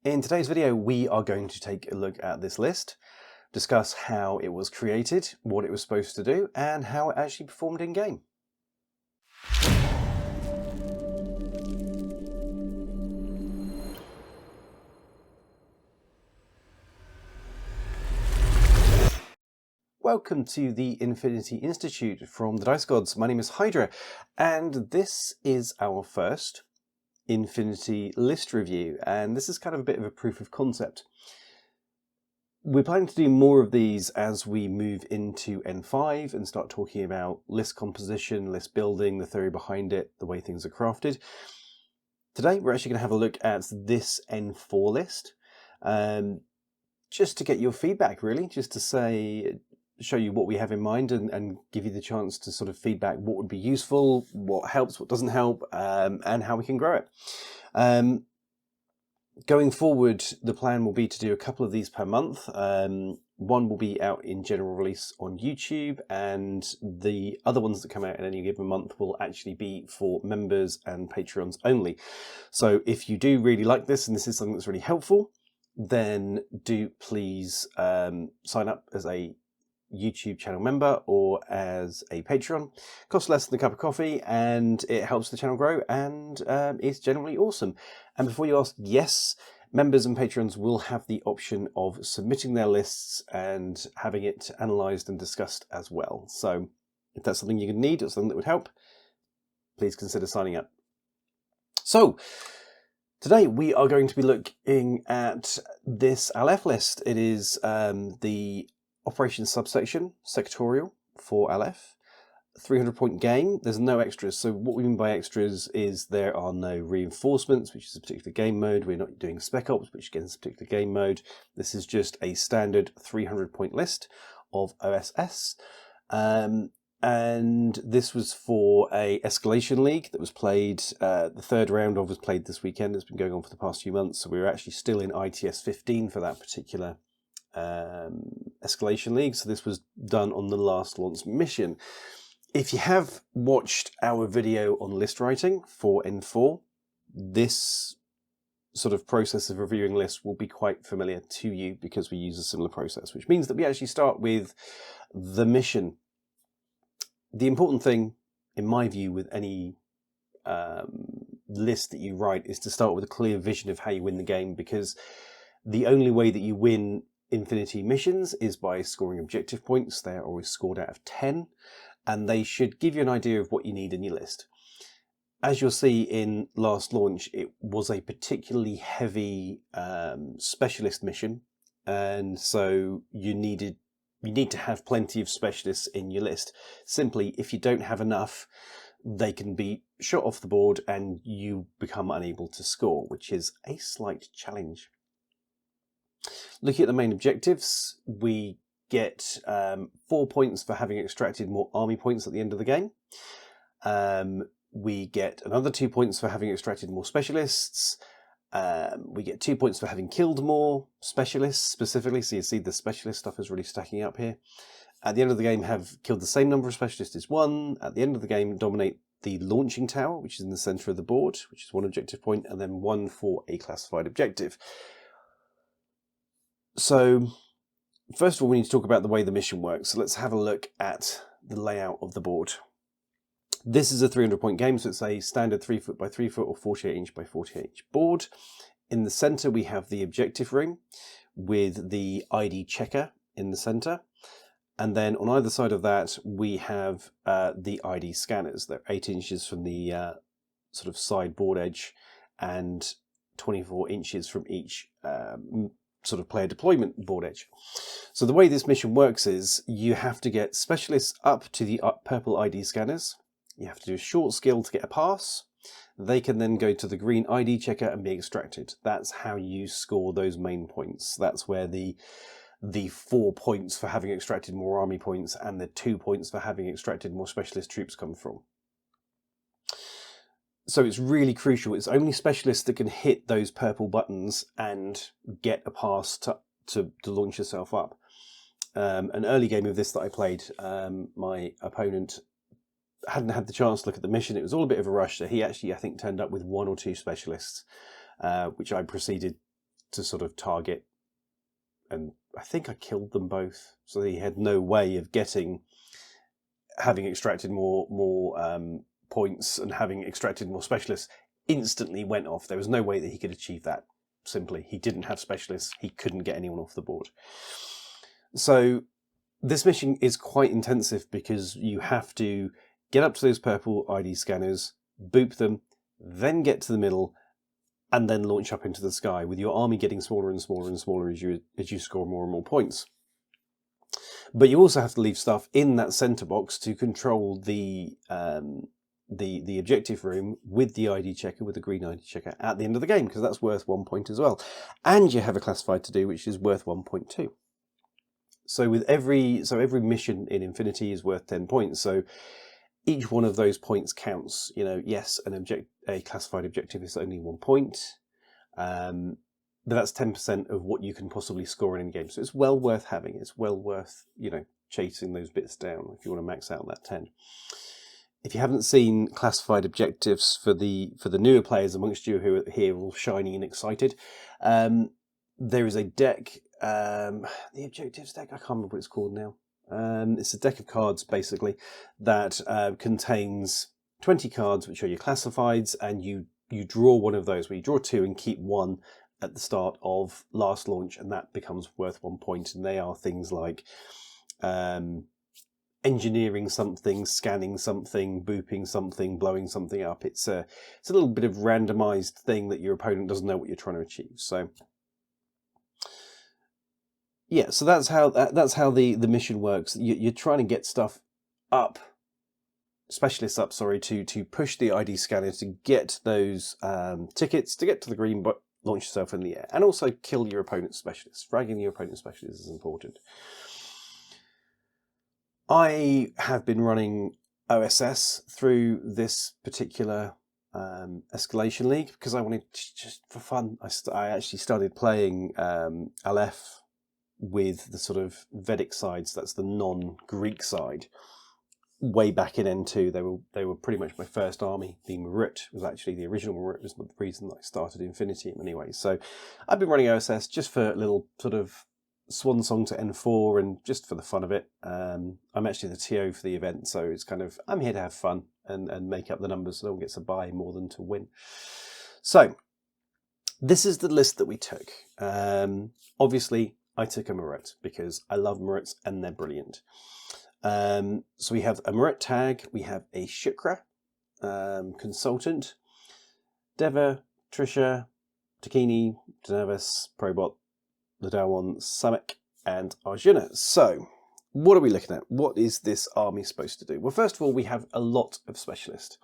In today's video, we are going to take a look at this list, discuss how it was created, what it was supposed to do, and how it actually performed in-game. Welcome to the Infinity Institute from the Dice Gods. My name is Hydra, and this is our first Infinity list review, and this is kind of a bit of a proof of concept. We're planning to do more of these as we move into N5 and start talking about list composition, list building, the theory behind it, the way things are crafted. Today we're actually going to have a look at this N4 list, just to get your feedback really, just to show you what we have in mind and give you the chance to sort of feedback what would be useful, what helps, what doesn't help, and how we can grow it. Going forward, the plan will be to do a couple of these per month. One will be out in general release on YouTube, and the other ones that come out in any given month will actually be for members and Patreons only. So if you do really like this and this is something that's really helpful, then do please sign up as a YouTube channel member or as a Patreon. Costs less than a cup of coffee and it helps the channel grow, and it's generally awesome. And before you ask, yes, members and patrons will have the option of submitting their lists and having it analysed and discussed as well. So if that's something you need or something that would help, please consider signing up. So today we are going to be looking at this Aleph list. It is the operations subsection, sectorial for Aleph. 300-point game. There's no extras. So what we mean by extras is there are no reinforcements, which is a particular game mode. We're not doing spec ops, which again is a particular game mode. This is just a standard 300-point list of OSS. And this was for a escalation league that was played, the third round of was played this weekend. It's been going on for the past few months. So we were actually still in ITS 15 for that particular escalation league. So this was done on the last launch mission. If you have watched our video on list writing for N4, this sort of process of reviewing lists will be quite familiar to you because we use a similar process, which means that we actually start with the mission. The important thing, in my view, with any list that you write is to start with a clear vision of how you win the game, because the only way that you win Infinity missions is by scoring objective points. They're always scored out of 10, and they should give you an idea of what you need in your list. As you'll see in last launch, it was a particularly heavy specialist mission, and so you need to have plenty of specialists in your list. Simply, if you don't have enough, they can be shot off the board and you become unable to score, which is a slight challenge. Looking at the main objectives, we get 4 points for having extracted more army points at the end of the game. We get another 2 points for having extracted more specialists. We get 2 points for having killed more specialists specifically. So you see the specialist stuff is really stacking up here. At the end of the game, have killed the same number of specialists as 1. At the end of the game, dominate the launching tower, which is in the centre of the board, which is 1 objective point, and then 1 for a classified objective. So first of all, we need to talk about the way the mission works. So let's have a look at the layout of the board. This is a 300-point game, so it's a standard 3 foot by 3 foot or 48 inch by 48 inch board. In the centre, we have the objective ring with the ID checker in the centre. And then on either side of that, we have the ID scanners. They're 8 inches from the sort of side board edge and 24 inches from each sort of player deployment board edge. So the way this mission works is you have to get specialists up to the purple ID scanners. You have to do a short skill to get a pass. They can then go to the green ID checker and be extracted. That's how you score those main points. That's where the 4 points for having extracted more army points and the 2 points for having extracted more specialist troops come from. So it's really crucial. It's only specialists that can hit those purple buttons and get a pass to launch yourself up. An early game of this that I played, my opponent hadn't had the chance to look at the mission. It was all a bit of a rush. So he actually, I think, turned up with 1 or 2 specialists, which I proceeded to sort of target, and I think I killed them both, so he had no way of having extracted more points and having extracted more specialists, instantly went off. There was no way that he could achieve that. Simply, he didn't have specialists. He couldn't get anyone off the board. So this mission is quite intensive because you have to get up to those purple ID scanners, boop them, then get to the middle, and then launch up into the sky, with your army getting smaller and smaller and smaller as you score more and more points. But you also have to leave stuff in that center box to control the objective room with the ID checker, with the green ID checker at the end of the game, because that's worth 1 point as well. And you have a classified to do, which is worth 1.2. So with every mission in Infinity is worth 10 points. So each one of those points counts. You know, yes, a classified objective is only 1 point, but that's 10% of what you can possibly score in any game. So it's well worth having. It's well worth, you know, chasing those bits down if you want to max out that 10. If you haven't seen classified objectives for the newer players amongst you who are here all shiny and excited, there is a deck, the objectives deck, I can't remember what it's called now. It's a deck of cards, basically, that contains 20 cards, which are your classifieds, and you draw one of those, where you draw 2 and keep 1 at the start of last launch, and that becomes worth 1 point. And they are things like engineering something, scanning something, booping something, blowing something up. It's a little bit of randomized thing that your opponent doesn't know what you're trying to achieve. So yeah, so that's how the mission works. You're trying to get stuff up, specialists up, sorry, to push the ID scanner to get those tickets, to get to the green, but launch yourself in the air, and also kill your opponent's specialists. Fragging your opponent's specialists is important. I have been running OSS through this particular escalation league because I wanted to, just for fun. I actually started playing Aleph with the sort of Vedic sides, that's the non-Greek side, way back in N2. They were pretty much my first army. The Marut was actually the original Marut, was the reason that I started Infinity anyway. So I've been running OSS just for a little sort of swan song to N4 and just for the fun of it. I'm actually the TO for the event, so it's kind of, I'm here to have fun and make up the numbers so no one gets to buy more than to win. So this is the list that we took. Obviously, I took a Marut because I love Maruts and they're brilliant. So we have a Marut tag, we have a Shukra consultant, Deva, Trisha, Takini, Danavas, Probot, Ladawan, Samek, and Arjuna. So, what are we looking at? What is this army supposed to do? Well, first of all, we have a lot of specialists.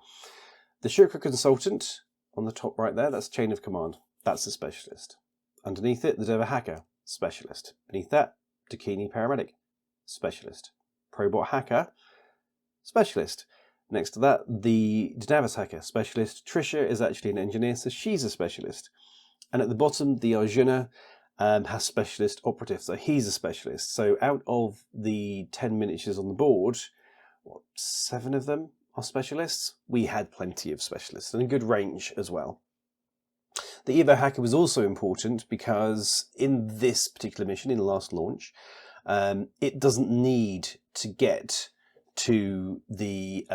The Shukra consultant on the top right there, that's chain of command. That's a specialist. Underneath it, the Deva hacker, specialist. Beneath that, Dakini paramedic, specialist. Probot hacker, specialist. Next to that, the Danavas hacker, specialist. Trisha is actually an engineer, so she's a specialist. And at the bottom, the Arjuna has specialist operative, so he's a specialist. So out of the 10 miniatures on the board, 7 of them are specialists. We had plenty of specialists and a good range as well. The Evo hacker was also important because in this particular mission, in the last launch, it doesn't need to get to the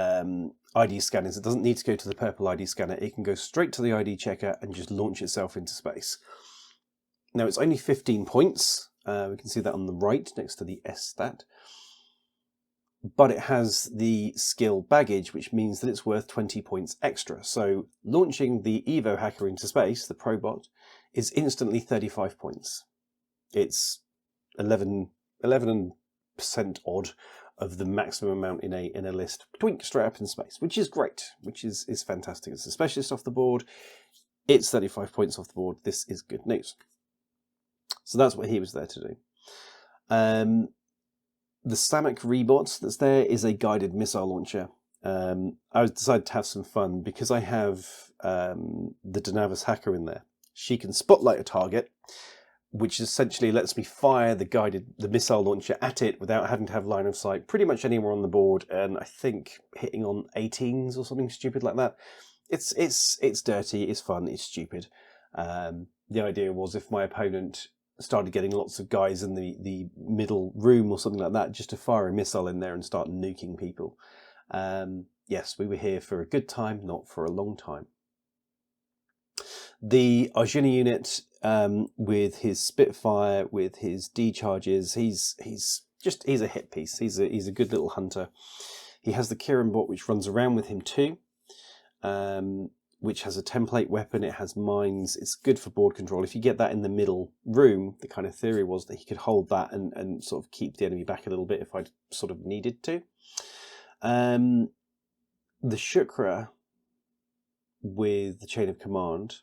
ID scanners. It doesn't need to go to the purple ID scanner. It can go straight to the ID checker and just launch itself into space. Now, it's only 15 points. We can see that on the right next to the S stat. But it has the skill baggage, which means that it's worth 20 points extra. So launching the Evo hacker into space, the Probot, is instantly 35 points. It's 11% odd of the maximum amount in a list. Twink straight up in space, which is great, which is fantastic. It's a specialist off the board. It's 35 points off the board. This is good news. So that's what he was there to do. The Samek Rebot that's there is a guided missile launcher. I decided to have some fun because I have the Danavas hacker in there. She can spotlight a target, which essentially lets me fire the missile launcher at it without having to have line of sight pretty much anywhere on the board, and I think hitting on 18s or something stupid like that. It's dirty, it's fun, it's stupid. the idea was if my opponent started getting lots of guys in the middle room or something like that, just to fire a missile in there and start nuking people. Yes, we were here for a good time, not for a long time. The Hydra unit, with his Spitfire, with his D charges, he's a hit piece. He's a good little hunter. He has the Kieran bot, which runs around with him too, which has a template weapon. It has mines. It's good for board control. If you get that in the middle room, the kind of theory was that he could hold that and sort of keep the enemy back a little bit if I sort of needed to. The Shukra with the chain of command.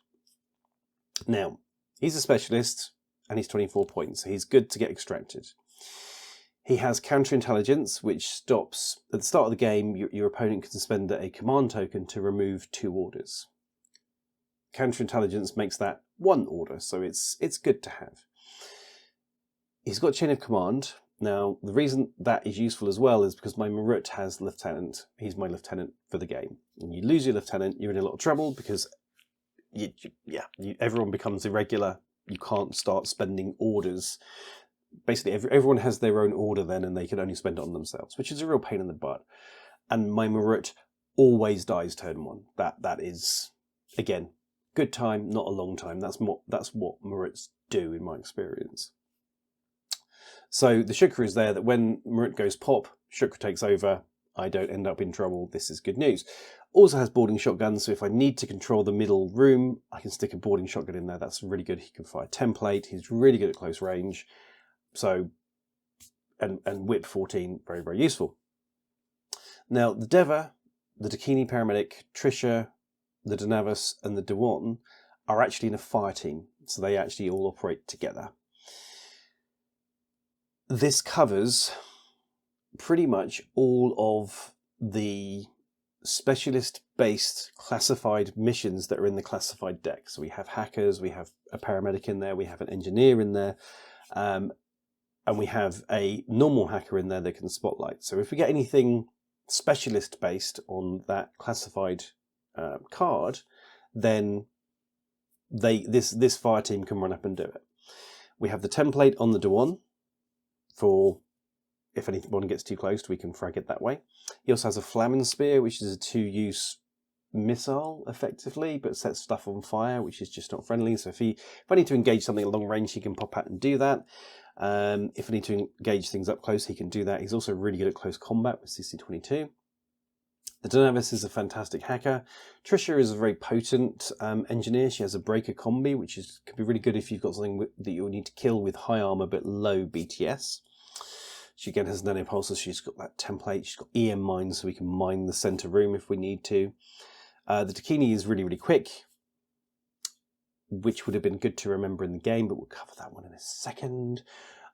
Now, he's a specialist and he's 24 points, so he's good to get extracted. He has counterintelligence, which stops, at the start of the game, your opponent can spend a command token to remove 2 orders. Counterintelligence makes that 1 order, so it's good to have. He's got chain of command. Now, the reason that is useful as well is because my Marut has lieutenant. He's my lieutenant for the game. When you lose your lieutenant, you're in a lot of trouble because everyone becomes irregular. You can't start spending orders. Basically, everyone has their own order then, and they can only spend it on themselves, which is a real pain in the butt. And my Marut always dies turn 1. That is, again, good time, not a long time. That's what Maruts do in my experience. So the Shukra is there that when Marut goes pop, Shukra takes over. I don't end up in trouble. This is good news. Also has boarding shotguns, so if I need to control the middle room, I can stick a boarding shotgun in there. That's really good. He can fire template. He's really good at close range. So, and whip 14, very, very useful. Now, the Deva, the Dakini paramedic, Trisha, the Danavas, and the Dewan are actually in a fire team. So they actually all operate together. This covers pretty much all of the specialist-based classified missions that are in the classified deck. So we have hackers, we have a paramedic in there, we have an engineer in there, and we have a normal hacker in there that can spotlight. So if we get anything specialist-based on that classified card, then this fire team can run up and do it. We have the template on the Dewan for if anyone gets too close, we can frag it that way. He also has a Flamen Spear, which is a 2-use missile, effectively, but sets stuff on fire, which is just not friendly. So if I need to engage something at long range, he can pop out and do that. If I need to engage things up close, he can do that. He's also really good at close combat with CC22. The Danavis is a fantastic hacker. Trisha is a very potent engineer. She has a breaker combi, which could be really good if you've got something that you'll need to kill with high armor but low BTS. She again has nanopulsers. She's got that template. She's got EM mines, so we can mine the center room if we need to. The Dakini is really, really quick, which would have been good to remember in the game, but we'll cover that one in a second.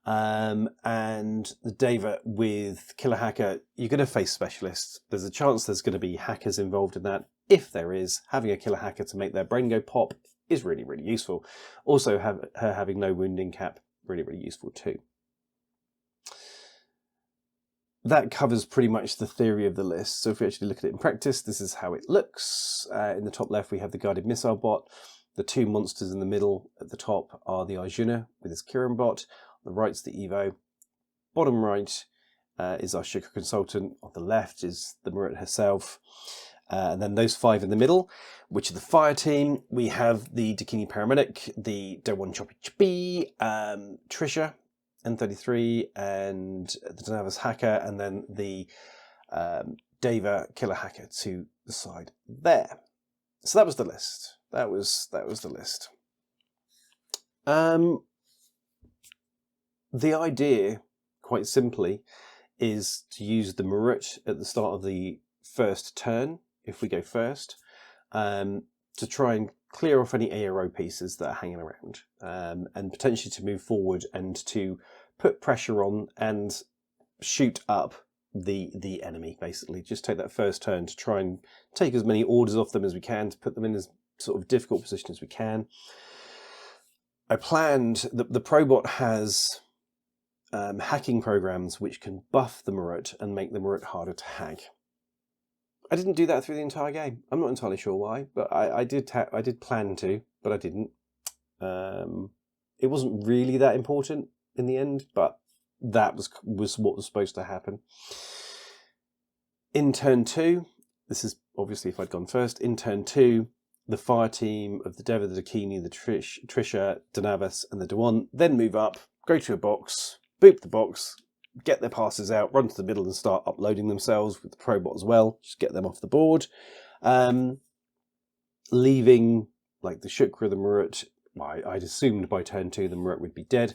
And the Deva with Killer Hacker, you're going to face specialists. There's a chance there's going to be hackers involved in that. If there is, having a Killer Hacker to make their brain go pop is really, really useful. Also, her having no wounding cap, really, really useful too. That covers pretty much the theory of the list. So if we actually look at it in practice, this is how it looks. In the top left, we have the guided missile bot. The 2 monsters in the middle at the top are the Arjuna with his Kiran bot. On the right's the Evo. Bottom right is our Shukra consultant. On the left is the Marut herself. And then those 5 in the middle, which are the fire team. We have the Dakini paramedic, the Dewan Choppy Choppy, Trisha, N33, and the Danavas hacker, and then the Deva killer hacker to the side there. So that was the list. That was the list. The idea, quite simply, is to use the Marut at the start of the first turn, if we go first, to try and clear off any ARO pieces that are hanging around, and potentially to move forward and to put pressure on and shoot up the enemy, basically. Just take that first turn to try and take as many orders off them as we can, to put them in as sort of difficult position as we can. I planned that the Probot has hacking programs which can buff the Marut and make the Marut harder to hack. I didn't do that through the entire game. I'm not entirely sure why, but I did plan to, but I didn't. It wasn't really that important in the end, but that was what was supposed to happen. In turn 2, this is obviously if I'd gone first, in turn 2, the fire team of the Deva, the Dakini, the Trisha, Danavas and the Dewan then move up, go to a box, boop the box, get their passes out, run to the middle and start uploading themselves with the Probot as well, just get them off the board. Leaving like the Shukra, the Marut, I'd assumed by turn 2 the Marut would be dead.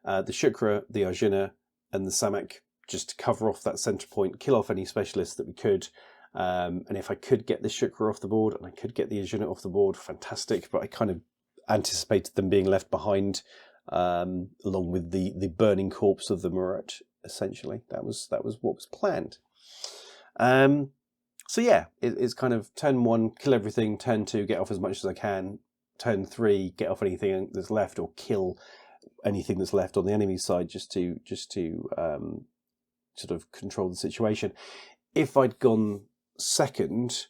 The Shukra, the Arjuna and the Samak just to cover off that centre point, kill off any specialists that we could. And if I could get the Shukra off the board and I could get the Arjuna off the board, fantastic. But I kind of anticipated them being left behind along with the burning corpse of the Marut, essentially. That was what was planned. So yeah, it's kind of turn 1, kill everything, turn 2, get off as much as I can, turn 3, get off anything that's left or kill anything that's left on the enemy side just to sort of control the situation. If I'd gone second,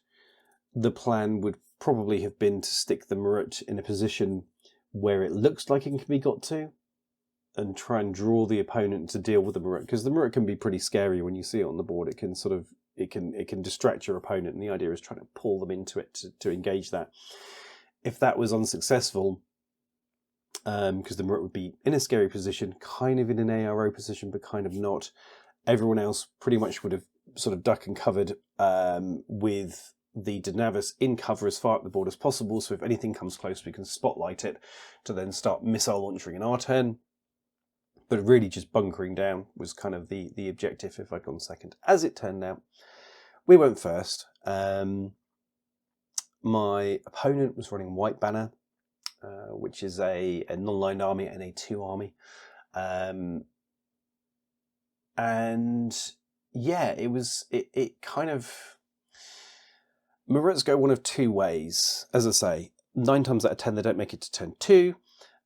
the plan would probably have been to stick the Marut in a position where it looks like it can be got to and try and draw the opponent to deal with the Marut, because the Marut can be pretty scary when you see it on the board. It can sort of it can distract your opponent, and the idea is trying to pull them into it to engage that. If that was unsuccessful, because the Marut would be in a scary position, kind of in an ARO position, but kind of not. Everyone else pretty much would have sort of duck and covered with the Danavas in cover as far up the board as possible. So if anything comes close, we can spotlight it to then start missile launching in our turn. But really just bunkering down was kind of the objective if I'd gone second. As it turned out, we went first. My opponent was running White Banner, which is a non-lined army and a 2 army. And yeah, it kind of, Maruts go one of 2 ways. As I say, 9 times out of 10 they don't make it to turn 2.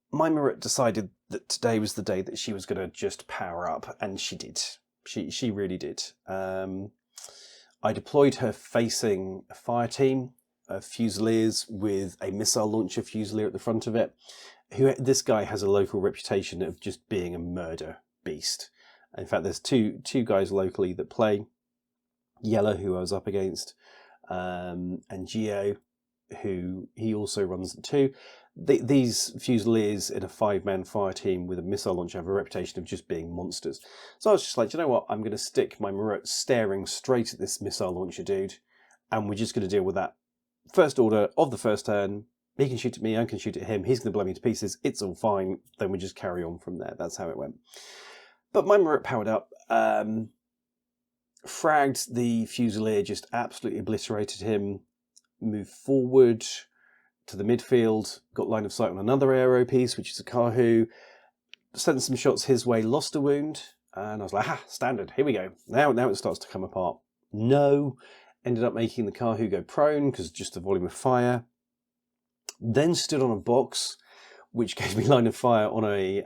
My Marut decided that today was the day that she was going to just power up, and she did. She really did. I deployed her facing a fire team of Fusiliers with a missile launcher Fusilier at the front of it. This guy has a local reputation of just being a murder beast. In fact, there's two guys locally that play. Yellow, who I was up against, and Geo, who he also runs at 2. These Fusiliers in a 5-man fire team with a missile launcher have a reputation of just being monsters. So I was just like, you know what? I'm going to stick my Marut staring straight at this missile launcher dude, and we're just going to deal with that. First order of the first turn. He can shoot at me, I can shoot at him. He's going to blow me to pieces. It's all fine. Then we just carry on from there. That's how it went. But my Marut powered up, fragged the Fusilier, just absolutely obliterated him, moved forward to the midfield, got line of sight on another aero piece, which is a Kahu, sent some shots his way, lost a wound, and I was like, standard, here we go. Now it starts to come apart. No, ended up making the Kahu go prone, because just the volume of fire. Then stood on a box, which gave me line of fire on a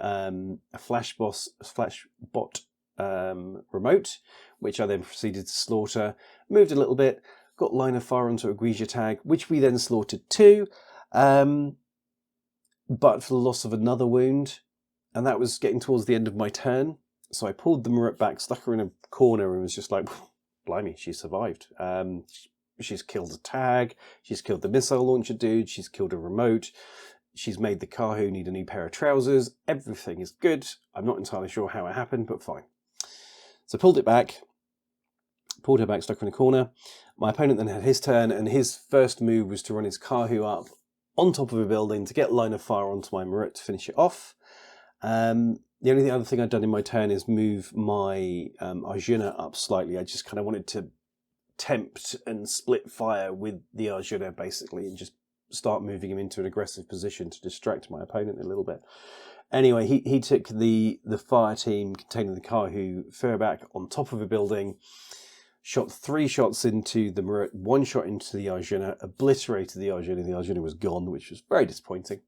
flash bot remote, which I then proceeded to slaughter. Moved a little bit, got line of fire onto a Grisha tag, which we then slaughtered too, but for the loss of another wound, and that was getting towards the end of my turn. So I pulled the Marut back, stuck her in a corner, and was just like, blimey, she survived. She's killed a tag, she's killed the missile launcher dude, she's killed a remote, she's made the Kahu need a new pair of trousers. Everything is good. I'm not entirely sure how it happened, but fine. So pulled her back, stuck her in a corner. My opponent then had his turn, and his first move was to run his Kahu up on top of a building to get line of fire onto my Marut to finish it off. The only other thing I'd done in my turn is move my Arjuna up slightly. I just kind of wanted to tempt and split fire with the Arjuna, basically, and just start moving him into an aggressive position to distract my opponent a little bit. Anyway, he took the fire team containing the Kahu, fell back on top of a building, shot 3 shots into the Marut, 1 shot into the Arjuna, obliterated the Arjuna. The Arjuna was gone, which was very disappointing.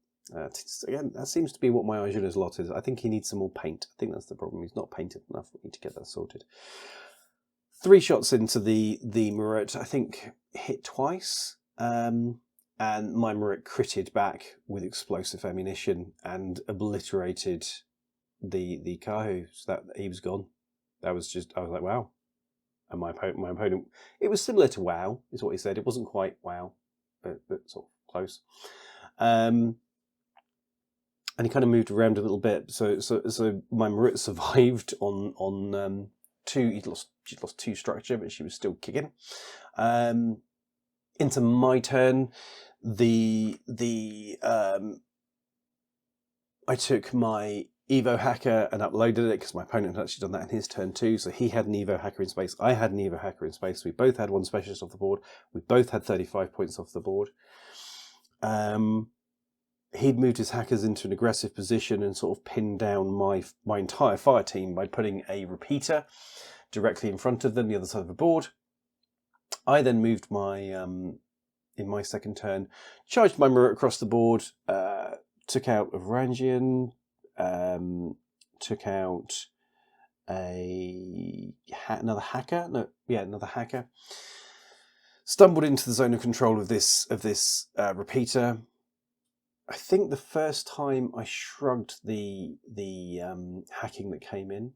Again, that seems to be what my Arjuna's lot is. I think he needs some more paint. I think that's the problem. He's not painted enough. We need to get that sorted. 3 shots into the Marut, I think hit twice, and and my Marit critted back with explosive ammunition and obliterated the Kahu, so that he was gone. I was like, wow. And my opponent, it was similar to WoW, is what he said. It wasn't quite WoW, but sort of close. And he kind of moved around a little bit. So my Marit survived on two. She'd lost 2 structure, but she was still kicking. Into my turn, I took my Evo hacker and uploaded it because my opponent had actually done that in his turn too. So he had an Evo hacker in space. I had an Evo hacker in space. We both had 1 specialist off the board. We both had 35 points off the board. He'd moved his hackers into an aggressive position and sort of pinned down my entire fire team by putting a repeater directly in front of them, the other side of the board. I then moved my, in my second turn, charged my Marit across the board, took out a Varangian, took out another hacker. Another hacker. Stumbled into the zone of control of this repeater. I think the first time I shrugged the hacking that came in.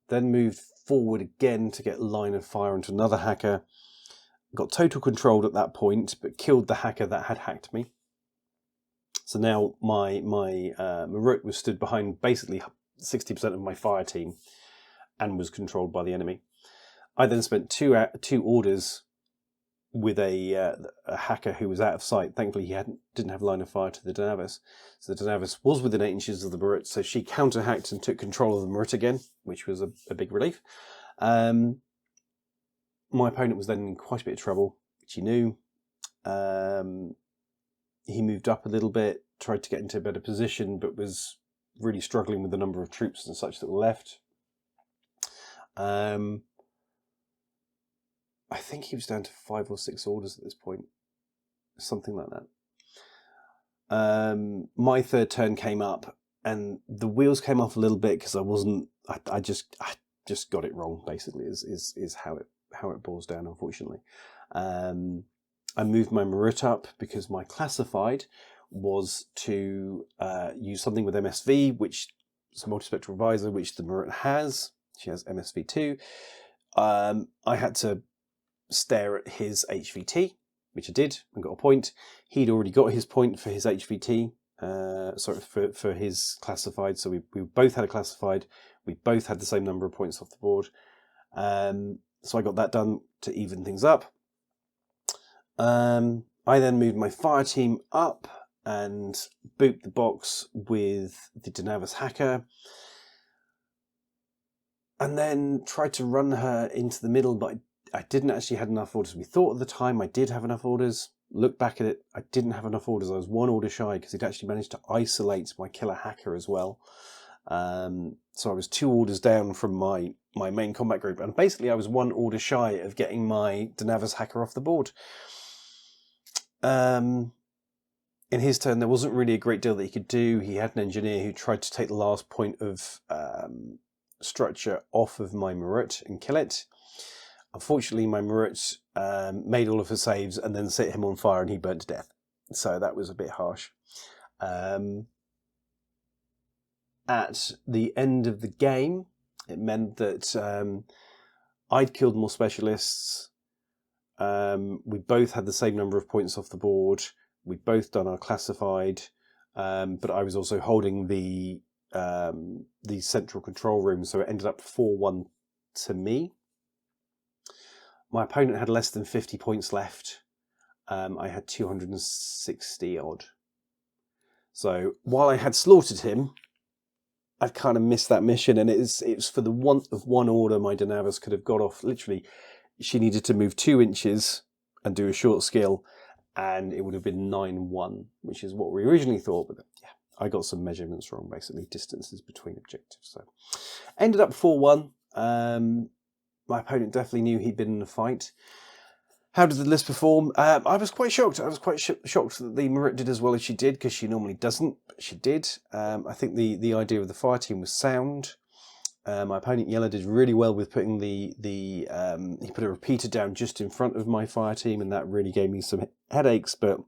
Then moved forward again to get line of fire into another hacker. Got total control at that point, but killed the hacker that had hacked me. So now my Marit was stood behind basically 60% of my fire team and was controlled by the enemy. I then spent two orders with a hacker who was out of sight. Thankfully, he didn't have line of fire to the Danavis. So the Danavis was within 8 inches of the Marit, so she counter-hacked and took control of the Marit again, which was a big relief. My opponent was then in quite a bit of trouble, which he knew. He moved up a little bit, tried to get into a better position, but was really struggling with the number of troops and such that were left. I think he was down to 5 or 6 orders at this point. Something like that. My third turn came up and the wheels came off a little bit because I just got it wrong, basically, is how it boils down, unfortunately. I moved my Marit up because my classified was to use something with MSV, which is a multispectral visor, which the Marit has. She has MSV too. I had to stare at his HVT, which I did, and got a point. He'd already got his point for his HVT, for his classified, so we both had a classified. We both had the same number of points off the board. So I got that done to even things up. I then moved my fire team up and booped the box with the Danavis hacker, and then tried to run her into the middle, but I didn't actually have enough orders. We thought at the time I did have enough orders. Look back at it, I didn't have enough orders. I was 1 order shy because he'd actually managed to isolate my killer hacker as well. So I was 2 orders down from my main combat group, and basically I was 1 order shy of getting my Danavis hacker off the board. In his turn, there wasn't really a great deal that he could do. He had an engineer who tried to take the last point of structure off of my Marit and kill it. Unfortunately, my Marit made all of her saves and then set him on fire and he burnt to death. So that was a bit harsh. At the end of the game, it meant that I'd killed more specialists. We both had the same number of points off the board. We'd both done our classified, but I was also holding the central control room, so it ended up 4-1 to me. My opponent had less than 50 points left. I had 260 odd. So while I had slaughtered him, I'd kind of missed that mission, and it's for the want of 1 order my Danavis could have got off. Literally, she needed to move 2 inches and do a short skill, and it would have been 9-1, which is what we originally thought. But yeah, I got some measurements wrong, basically distances between objectives. So ended up 4-1. My opponent definitely knew he'd been in a fight. How did the list perform? I was quite shocked. I was quite shocked that the Marit did as well as she did, because she normally doesn't, but she did. I think the idea of the fire team was sound. My opponent Yellow did really well with putting he put a repeater down just in front of my fire team, and that really gave me some headaches. But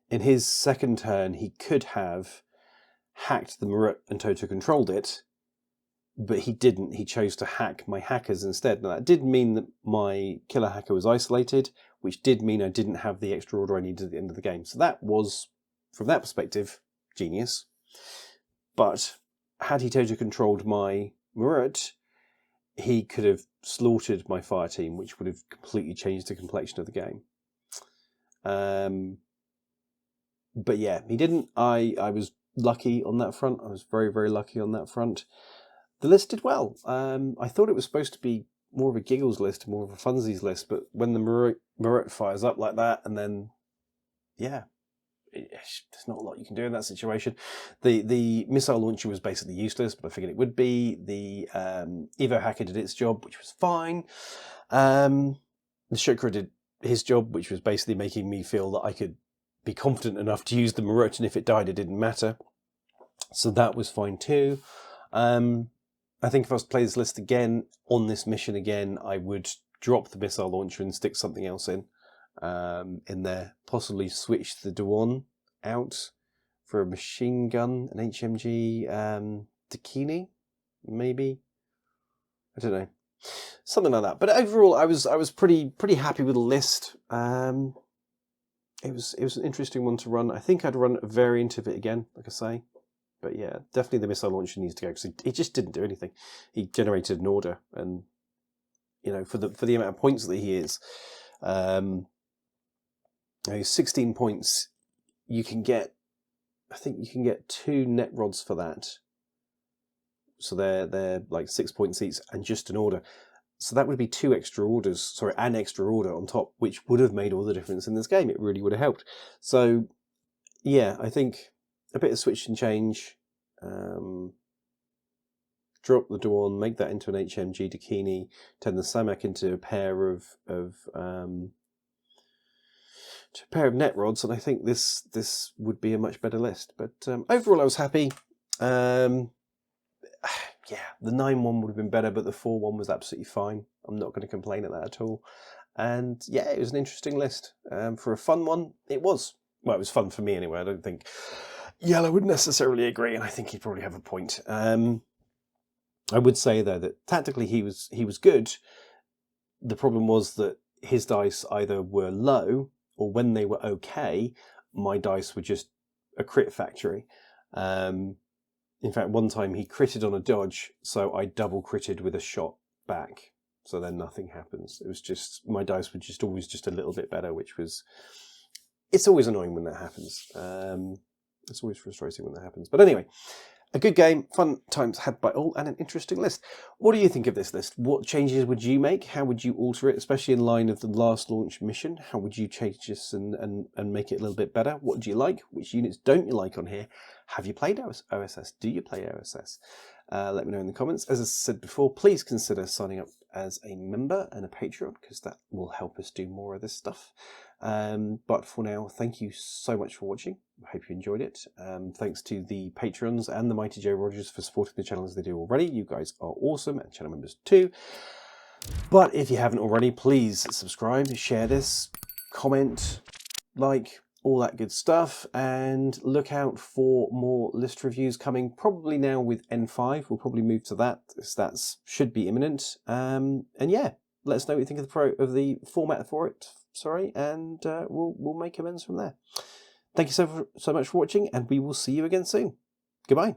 in his second turn, he could have hacked the Marut and total controlled it, but he didn't. He chose to hack my hackers instead. Now, that did mean that my killer hacker was isolated, which did mean I didn't have the extra order I needed at the end of the game. So that was, from that perspective, genius. But had he total controlled my Marut, he could have slaughtered my fire team, which would have completely changed the complexion of the game. But yeah, he didn't. I was lucky on that front. I was very, very lucky on that front. The list did well. I thought it was supposed to be more of a giggles list, more of a funsies list, but when the Marut fires up like that, and then, yeah, there's not a lot you can do in that situation. The missile launcher was basically useless, but I figured it would be. The Evo hacker did its job, which was fine. The Shukra did his job, which was basically making me feel that I could be confident enough to use the Marut, and if it died, it didn't matter. So that was fine too. I think if I was to play this list again, on this mission again, I would drop the missile launcher and stick something else in there. Possibly switch the Dawn out for a machine gun, an HMG Dakini, maybe. I don't know, something like that. But overall, I was pretty happy with the list. It was an interesting one to run. I think I'd run a variant of it again, like I say. But yeah, definitely the missile launcher needs to go, because he just didn't do anything. He generated an order, and for the amount of points that he is, 16 points. You can get, I think you can get 2 net rods for that. So they're like 6 points each, and just an order. So that would be 2 extra orders. Sorry, an extra order on top, which would have made all the difference in this game. It really would have helped. So yeah, I think a bit of switch and change. Drop the Dawn, make that into an HMG Dakini, turn the Samak into a pair of net rods, and I think this would be a much better list. But overall, I was happy. Yeah, the 9-1 would have been better, but the 4-1 was absolutely fine. I'm not going to complain at that at all. And yeah, it was an interesting list. For a fun one, it was. Well, it was fun for me anyway. I don't think Yellow would necessarily agree, and I think he'd probably have a point. I would say, though, that tactically he was good. The problem was that his dice either were low, or when they were okay, my dice were just a crit factory. In fact, one time he critted on a dodge, so I double critted with a shot back. So then nothing happens. It was just, my dice were just always just a little bit better, which was, it's always annoying when that happens. It's always frustrating when that happens. But anyway, a good game, fun times had by all, and an interesting list. What do you think of this list? What changes would you make? How would you alter it, especially in line of the last launch mission? How would you change this and make it a little bit better? What do you like? Which units don't you like on here? Have you played OSS? Do you play OSS? Let me know in the comments. As I said before, please consider signing up as a member and a Patreon, because that will help us do more of this stuff. But for now, thank you so much for watching. I hope you enjoyed it. Thanks to the Patrons and the Mighty Joe Rogers for supporting the channel as they do already. You guys are awesome, and channel members too. But if you haven't already, please subscribe, share this, comment, like, all that good stuff, and look out for more list reviews coming, probably now with N5. We'll probably move to that, because that should be imminent. And yeah, let us know what you think of the format for it. Sorry, and we'll make amends from there. Thank you so much for watching, and we will see you again soon. Goodbye.